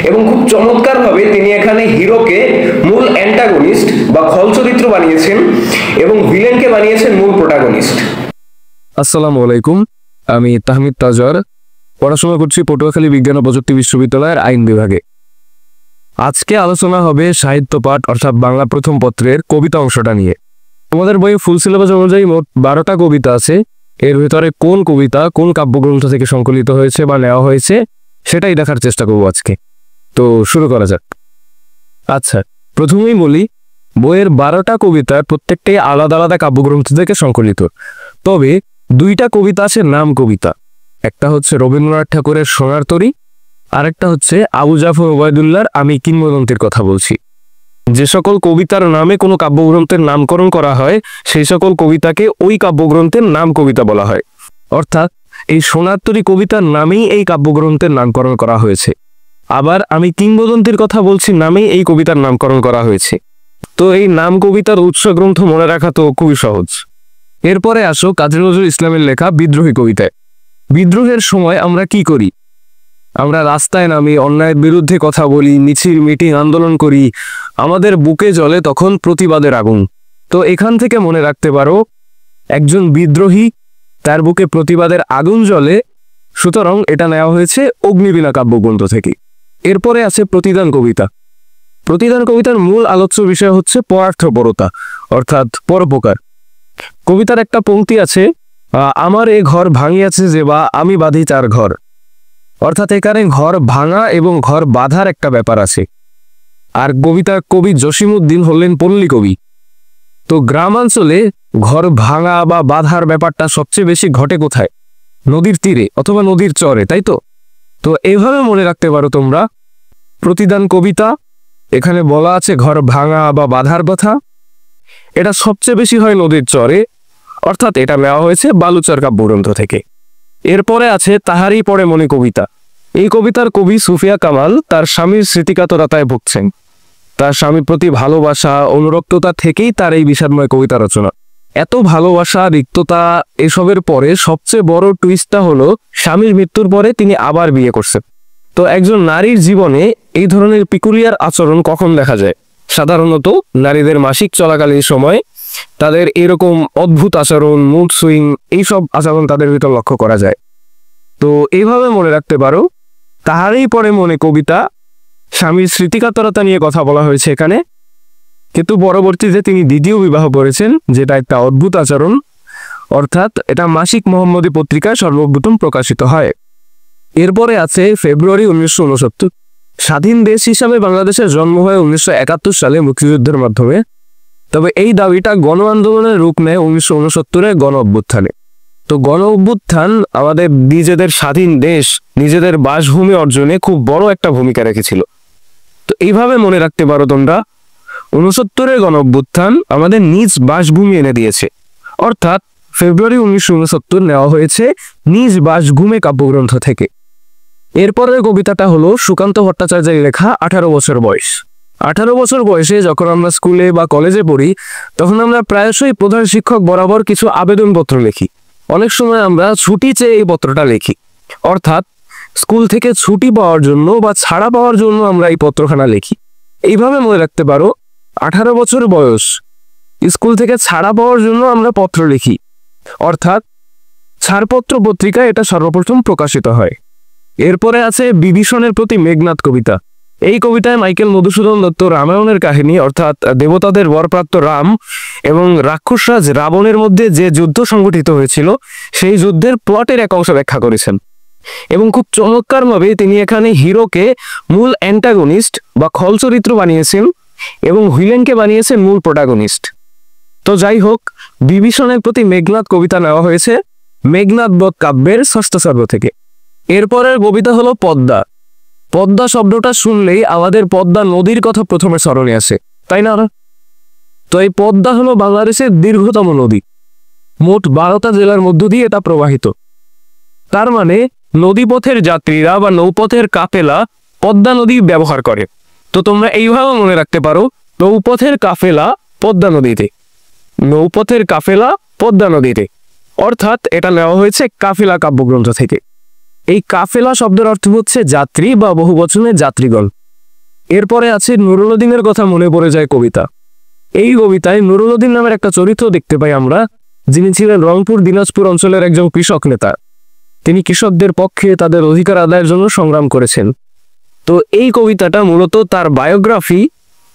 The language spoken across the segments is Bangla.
এবং খুব চমৎকারভাবে তিনি এখানে হিরোকে মূল অ্যান্টাগনিস্ট বা খল চরিত্র বানিয়েছেন এবং ভিলেনকে বানিয়েছেন মূল প্রোটাগনিস্ট। আসসালামু আলাইকুম, আমি তাহমিদ তাজওয়ার, পড়াশোনা করছি পটুয়াখালী বিজ্ঞান ও প্রযুক্তি বিশ্ববিদ্যালয়ের আইন বিভাগে। আজকে আলোচনা হবে সাহিত্য পাঠ অর্থাৎ বাংলা প্রথম পত্রের কবিতা অংশটা নিয়ে। আমাদের বইয়ে ফুল সিলেবাস অনুযায়ী মোট 12টা কবিতা আছে। এর ভেতরে কোন কবিতা কোন কাব্যগ্রন্থ থেকে সংকলিত হয়েছে বা নেওয়া হয়েছে সেটাই দেখার চেষ্টা করব আজকে। তো শুরু করা যাক। আচ্ছা, প্রথমেই বলি, বইয়ের 12টা কবিতার প্রত্যেকটাই আলাদা আলাদা কাব্যগ্রন্থ থেকে সংকলিত। তবে 2টা কবিতা আছে নাম কবিতা। একটা হচ্ছে রবীন্দ্রনাথ ঠাকুরের সোনার তরী, আরেকটা হচ্ছে আবু জাফর ওবায়দুল্লাহর আমি কিংবদন্তির কথা বলছি। যে সকল কবিতার নামে কোনো কাব্যগ্রন্থের নামকরণ করা হয় সেই সকল কবিতাকে ওই কাব্যগ্রন্থের নাম কবিতা বলা হয়। অর্থাৎ এই সোনার তরী কবিতার নামেই এই কাব্যগ্রন্থের নামকরণ করা হয়েছে। আবার আমি কিংবদন্তির কথা বলছি নামেই এই কবিতার নামকরণ করা হয়েছে। তো এই নাম কবিতার উৎস গ্রন্থ মনে রাখা তো খুবই সহজ। এরপরে আসো কাজী নজরুল ইসলামের লেখা বিদ্রোহী কবিতায়। বিদ্রোহের সময় আমরা কি করি? আমরা রাস্তায় নামি, অন্যায়ের বিরুদ্ধে কথা বলি, মিছিল মিটিং আন্দোলন করি, আমাদের বুকে জ্বলে তখন প্রতিবাদের আগুন। তো এখান থেকে মনে রাখতে পারো, একজন বিদ্রোহী, তার বুকে প্রতিবাদের আগুন জ্বলে, সুতরাং এটা নেওয়া হয়েছে অগ্নিবীণা কাব্যগ্রন্থ থেকে। এরপরে আছে প্রতিদান কবিতা। প্রতিদান কবিতার মূল আলোচ্য বিষয় হচ্ছে পরার্থপরতা অর্থাৎ পরোপকার। কবিতার একটা পংক্তি আছে, আমার এ ঘর ভাঙিয়াছে যে বা আমি বাঁধি তার ঘর। অর্থাৎ এখানে ঘর ভাঙা এবং ঘর বাঁধার একটা ব্যাপার আছে। আর কবিতার কবি জসিমউদ্দিন হলেন পল্লী কবি। তো গ্রামাঞ্চলে ঘর ভাঙা বা বাঁধার ব্যাপারটা সবচেয়ে বেশি ঘটে কোথায়? নদীর তীরে অথবা নদীর চরে, তাই তো? তো এইভাবে মনে রাখতে পারো তোমরা, প্রতিদান কবিতা, এখানে বলা আছে ঘর ভাঙা বা বাঁধার কথা। এটা সবচেয়ে বেশি হয় নদীর চরে, অর্থাৎ এটা নেওয়া হয়েছে বালুচর কাব্যগ্রন্থ থেকে। এরপরে আছে তাহারই পরে মনে কবিতা। এই কবিতার কবি সুফিয়া কামাল তার স্বামীর স্মৃতিকাতরতায় ভুগছেন। তার স্বামীর প্রতি ভালোবাসা, অনুরক্ততা থেকেই তার এই বিষাদময় কবিতা রচনা। এত ভালোবাসা, রিক্ততা, এসবের পরে সবচেয়ে বড় টুইস্টটা হলো স্বামীর মৃত্যুর পরে তিনি আবার বিয়ে করছেন। তো একজন নারীর জীবনে এই ধরনের পিকুলিয়ার আচরণ কখন দেখা যায়? সাধারণত নারীদের মাসিক চলাকালীন সময় তাদের এরকম অদ্ভুত আচরণ, মুড সুইং, এইসব আচরণ তাদের ভিতর লক্ষ্য করা যায়। তো এইভাবে মনে রাখতে পারো, তাহারই পরে মনে কবিতা, স্বামীর স্মৃতিকাতরতা নিয়ে কথা বলা হয়েছে এখানে, কিন্তু পরবর্তীতে তিনি দ্বিতীয় বিবাহ করেছেন, যেটা একটা অদ্ভুত আচরণ। অর্থাৎ এটা মাসিক মোহাম্মদী পত্রিকায় সর্বপ্রথম প্রকাশিত হয়। এরপরে আছে ফেব্রুয়ারি 1969। স্বাধীন দেশ হিসাবে বাংলাদেশের জন্ম হয় 1971 সালে মুক্তিযুদ্ধের মাধ্যমে। তবে এই দাবিটা গণ আন্দোলনের রূপ নেয় 1969-এ গণ অভ্যুত্থানে। তো গণ অভ্যুত্থান আমাদের নিজেদের স্বাধীন দেশ, নিজেদের বাসভূমি অর্জনে খুব বড় একটা ভূমিকা রেখেছিল। তো এইভাবে মনে রাখতে পারো তোমরা, 69-এর গণ অভ্যুত্থান আমাদের নিজ বাসভূমি এনে দিয়েছে। অর্থাৎ ফেব্রুয়ারি 1969 নেওয়া হয়েছে নিজ বাসভূমি কাব্যগ্রন্থ থেকে। এরপরের কবিতাটা হলো সুকান্ত ভট্টাচার্যের লেখা 18 বছর বয়স। 18 বছর বয়সে যখন আমরা স্কুলে বা কলেজে পড়ি, তখন আমরা প্রায়শই প্রধান শিক্ষক বরাবর কিছু আবেদনপত্র লিখি। অনেক সময় আমরা ছুটি চেয়ে এই পত্রটা লিখি। অর্থাৎ স্কুল থেকে ছুটি পাওয়ার জন্য বা ছাড়া পাওয়ার জন্য আমরা এই পত্রখানা লিখি। এইভাবে মনে রাখতে পারো, 18 বছর বয়স, স্কুল থেকে ছাড়া পাওয়ার জন্য আমরা পত্র লিখি। অর্থাৎ ছাড়পত্র পত্রিকায় এটা সর্বপ্রথম প্রকাশিত হয়। এরপরে আছে বিভীষণের প্রতি মেঘনাদ কবিতা। এই কবিতায় মাইকেল মধুসূদন দত্ত রামায়ণের কাহিনী, অর্থাৎ দেবতাদের বরপ্রাপ্ত রাম এবং রাক্ষসরাজ রাবণের মধ্যে যে যুদ্ধ সংঘটিত হয়েছিল সেই যুদ্ধের প্লটের এক অংশ ব্যাখ্যা করেছেন। এবং খুব চমৎকারভাবে তিনি এখানে হিরোকে মূল অ্যান্টাগনিস্ট বা খল চরিত্র বানিয়েছেন এবং ভিলেনকে বানিয়েছেন মূল প্রোটাগনিস্ট। তো যাই হোক, বিভীষণের প্রতি মেঘনাদ কবিতা নেওয়া হয়েছে মেঘনাদ বধ কাব্যের ষষ্ঠ সর্গ থেকে। এরপরের কবিতা হলো পদ্মা। পদ্মা শব্দটা শুনলেই আমাদের পদ্মা নদীর কথা প্রথমে স্মরণে আসে, তাই না? তো এই পদ্মা হলো বাংলাদেশের দীর্ঘতম নদী। মোট 12টা জেলার মধ্য দিয়ে এটা প্রবাহিত। তার মানে নদীপথের যাত্রীরা বা নৌপথের কাফেলা পদ্মা নদী ব্যবহার করে। তো তোমরা এইভাবে মনে রাখতে পারো, নৌপথের কাফেলা পদ্মা নদীতে, নৌপথের কাফেলা পদ্মা নদীতে। অর্থাৎ এটা নেওয়া হয়েছে কাফিলা কাব্যগ্রন্থ থেকে। এই কাফেলা শব্দের অর্থ হচ্ছে যাত্রী বা বহুবচনের যাত্রীগণ। এরপরে আছে নুরুল উদ্দিনের কথা মনে পড়ে যায় কবিতা। এই কবিতায় নুরুল উদ্দিন নামের একটা চরিত্র দেখতে পাই আমরা, যিনি ছিলেন রংপুর দিনাজপুর অঞ্চলের একজন কৃষক নেতা। তিনি কৃষকদের পক্ষে তাদের অধিকার আদায়ের জন্য সংগ্রাম করেছেন। তো এই কবিতাটা মূলত তার বায়োগ্রাফি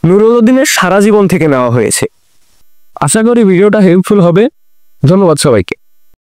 নুরুল উদ্দিনের সারা জীবন থেকে নেওয়া হয়েছে। আশা করি ভিডিওটা হেল্পফুল হবে। ধন্যবাদ সবাইকে।